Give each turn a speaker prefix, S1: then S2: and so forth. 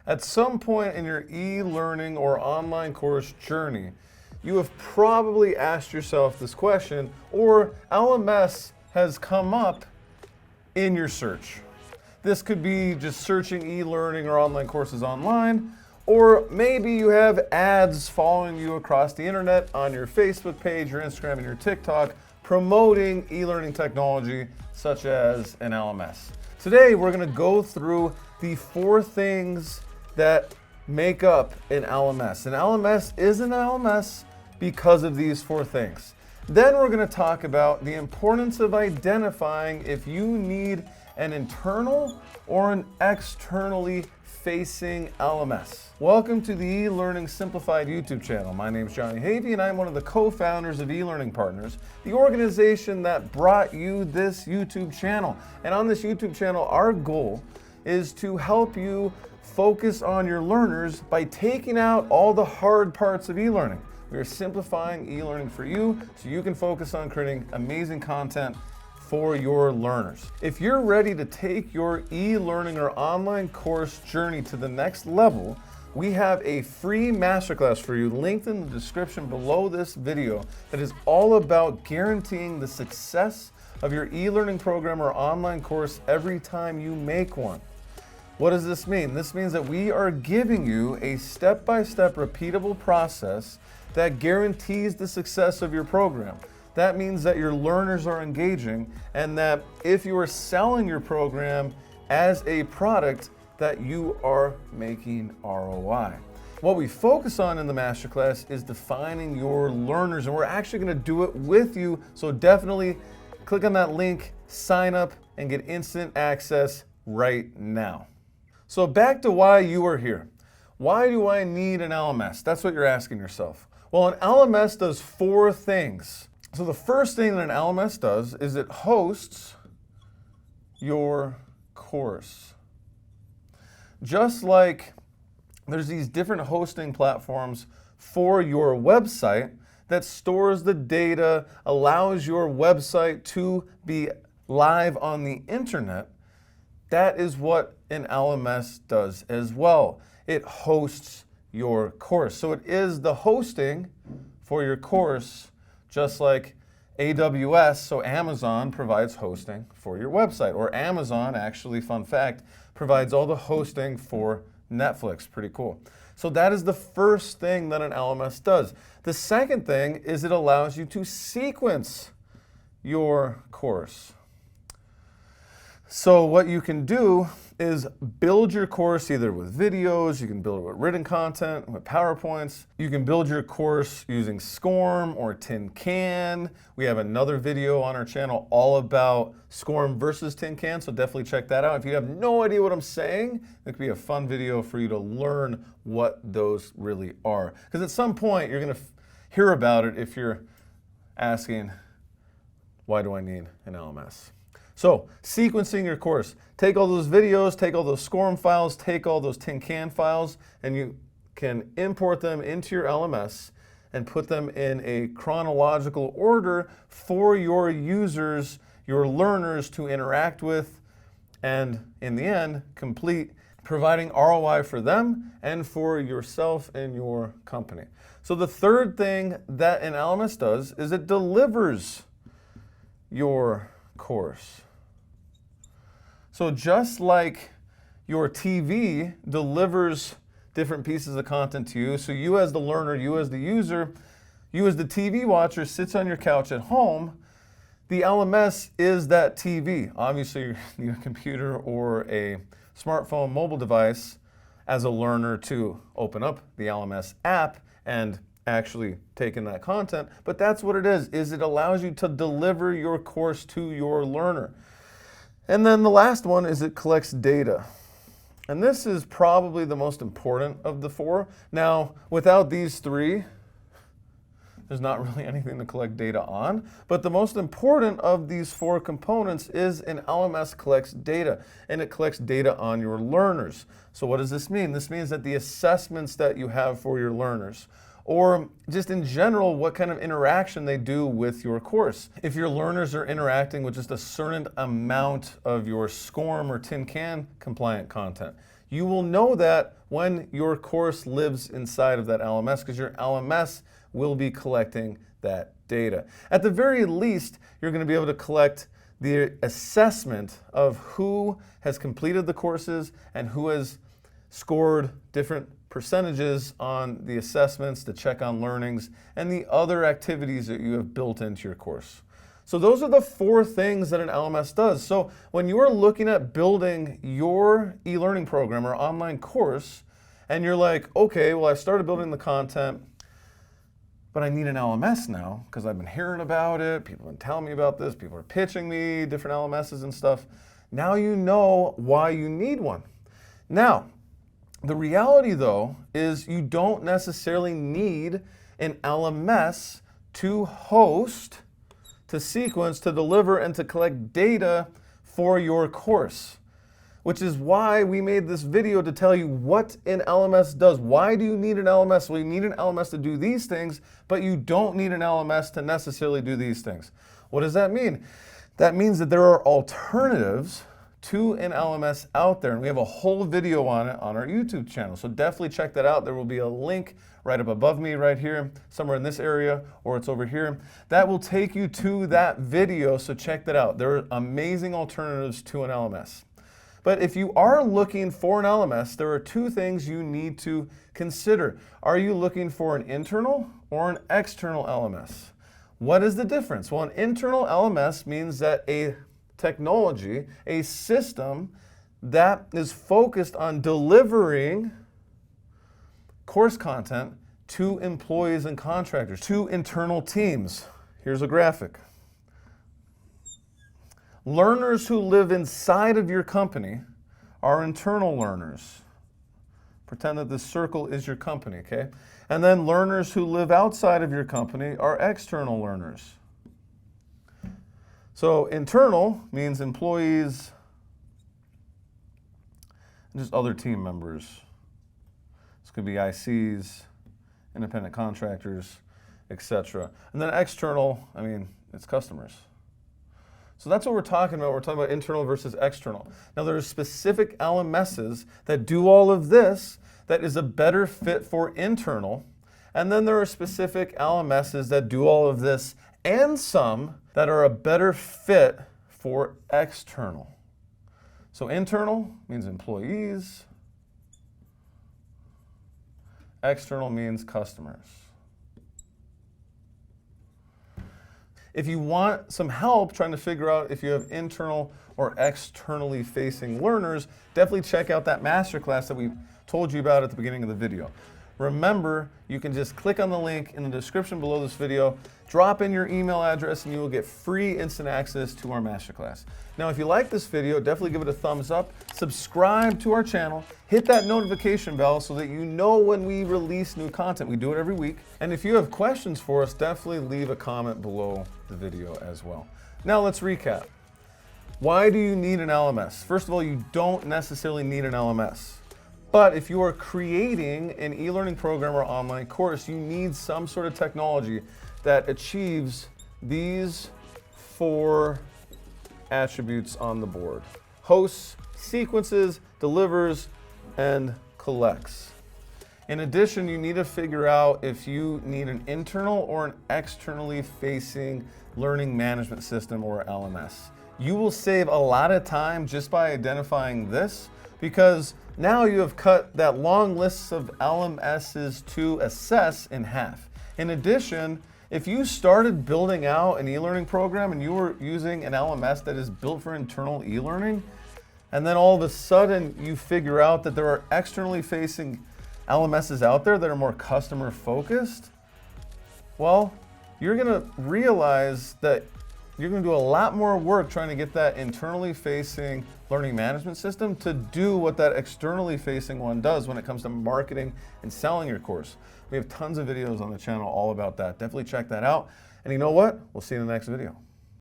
S1: At some point in your e-learning or online course journey, you have probably asked yourself this question, or LMS has come up in your search. This could be just searching e-learning or online courses online, or maybe you have ads following you across the internet on your Facebook page, your Instagram, and your TikTok promoting e-learning technology such as an LMS. Today, we're going to go through the 4 things that make up an LMS. An LMS is an LMS because of these 4 things. Then we're going to talk about the importance of identifying if you need an internal or an externally facing LMS. Welcome to the eLearning Simplified YouTube channel. My name is Johnny Havey and I'm one of the co-founders of eLearning Partners, the organization that brought you this YouTube channel. And on this YouTube channel, our goal is to help you focus on your learners by taking out all the hard parts of e-learning. We are simplifying e-learning for you so you can focus on creating amazing content for your learners. If you're ready to take your e-learning or online course journey to the next level, we have a free masterclass for you linked in the description below this video that is all about guaranteeing the success of your e-learning program or online course every time you make one. What does this mean? This means that we are giving you a step-by-step repeatable process that guarantees the success of your program. That means that your learners are engaging and that if you are selling your program as a product, that you are making ROI. What we focus on in the masterclass is defining your learners, and we're actually going to do it with you. So definitely click on that link, sign up, and get instant access right now. So back to why you are here. Why do I need an LMS? That's what you're asking yourself. Well, an LMS does 4 things. So the first thing that an LMS does is it hosts your course. Just like there's these different hosting platforms for your website that stores the data, allows your website to be live on the internet, that is what an LMS does as well. It hosts your course. So it is the hosting for your course, just like AWS, so Amazon provides hosting for your website. Or Amazon, actually, fun fact, provides all the hosting for Netflix. Pretty cool. So that is the first thing that an LMS does. The second thing is it allows you to sequence your course. So what you can do is build your course either with videos, you can build it with written content, with PowerPoints. You can build your course using SCORM or Tin Can. We have another video on our channel all about SCORM versus Tin Can, so definitely check that out. If you have no idea what I'm saying, it could be a fun video for you to learn what those really are. Because at some point, you're going to hear about it if you're asking, why do I need an LMS? So, sequencing your course. Take all those videos, take all those SCORM files, take all those Tin Can files, and you can import them into your LMS and put them in a chronological order for your users, your learners to interact with, and in the end, complete, providing ROI for them and for yourself and your company. So the third thing that an LMS does is it delivers your course. So just like your TV delivers different pieces of content to you, so you as the learner, you as the user, you as the TV watcher sits on your couch at home, the LMS is that TV. Obviously, you need a computer or a smartphone mobile device as a learner to open up the LMS app and actually take in that content, but that's what it is it allows you to deliver your course to your learner. And then the last one is it collects data. And this is probably the most important of the 4. Now, without these 3, there's not really anything to collect data on, but the most important of these 4 components is an LMS collects data, and it collects data on your learners. So what does this mean? This means that the assessments that you have for your learners, or just in general, what kind of interaction they do with your course. If your learners are interacting with just a certain amount of your SCORM or Tin Can compliant content, You will know that when your course lives inside of that LMS, because your LMS will be collecting that data. At the very least, you're going to be able to collect the assessment of who has completed the courses and who has scored different percentages on the assessments, the check on learnings, and the other activities that you have built into your course. So those are the 4 things that an LMS does. So when you are looking at building your e-learning program or online course, and you're like, okay, well, I started building the content, but I need an LMS now because I've been hearing about it. People have been telling me about this. People are pitching me different LMSs and stuff. Now you know why you need one. Now, the reality though is you don't necessarily need an LMS to host, to sequence, to deliver, and to collect data for your course. Which is why we made this video to tell you what an LMS does. Why do you need an LMS? Well, you need an LMS to do these things, but you don't need an LMS to necessarily do these things. What does that mean? That means that there are alternatives to an LMS out there, and we have a whole video on it on our YouTube channel. So definitely check that out. There will be a link right up above me right here, somewhere in this area, or it's over here. That will take you to that video, so check that out. There are amazing alternatives to an LMS. But if you are looking for an LMS, there are 2 things you need to consider. Are you looking for an internal or an external LMS? What is the difference? Well, an internal LMS means that a technology, a system that is focused on delivering course content to employees and contractors, to internal teams. Here's a graphic. Learners who live inside of your company are internal learners. Pretend that this circle is your company, okay? And then learners who live outside of your company are external learners. So internal means employees and just other team members. This could be ICs, independent contractors, etc. And then external, I mean, it's customers. So that's what we're talking about. We're talking about internal versus external. Now there are specific LMSs that do all of this that is a better fit for internal. And then there are specific LMSs that do all of this and some that are a better fit for external. So internal means employees. External means customers. If you want some help trying to figure out if you have internal or externally facing learners, definitely check out that masterclass that we told you about at the beginning of the video. Remember, you can just click on the link in the description below this video, drop in your email address, and you will get free instant access to our masterclass. Now, if you like this video, definitely give it a thumbs up, subscribe to our channel, hit that notification bell so that you know when we release new content. We do it every week. And if you have questions for us, definitely leave a comment below the video as well. Now let's recap. Why do you need an LMS? First of all, you don't necessarily need an LMS. But if you are creating an e-learning program or online course, you need some sort of technology that achieves these 4 attributes on the board. Hosts, sequences, delivers, and collects. In addition, you need to figure out if you need an internal or an externally facing learning management system or LMS. You will save a lot of time just by identifying this, because now you have cut that long list of LMSs to assess in half. In addition, if you started building out an e-learning program and you were using an LMS that is built for internal e-learning, and then all of a sudden you figure out that there are externally facing LMSs out there that are more customer focused, well, you're gonna realize that you're going to do a lot more work trying to get that internally facing learning management system to do what that externally facing one does when it comes to marketing and selling your course. We have tons of videos on the channel all about that. Definitely check that out. And you know what? We'll see you in the next video.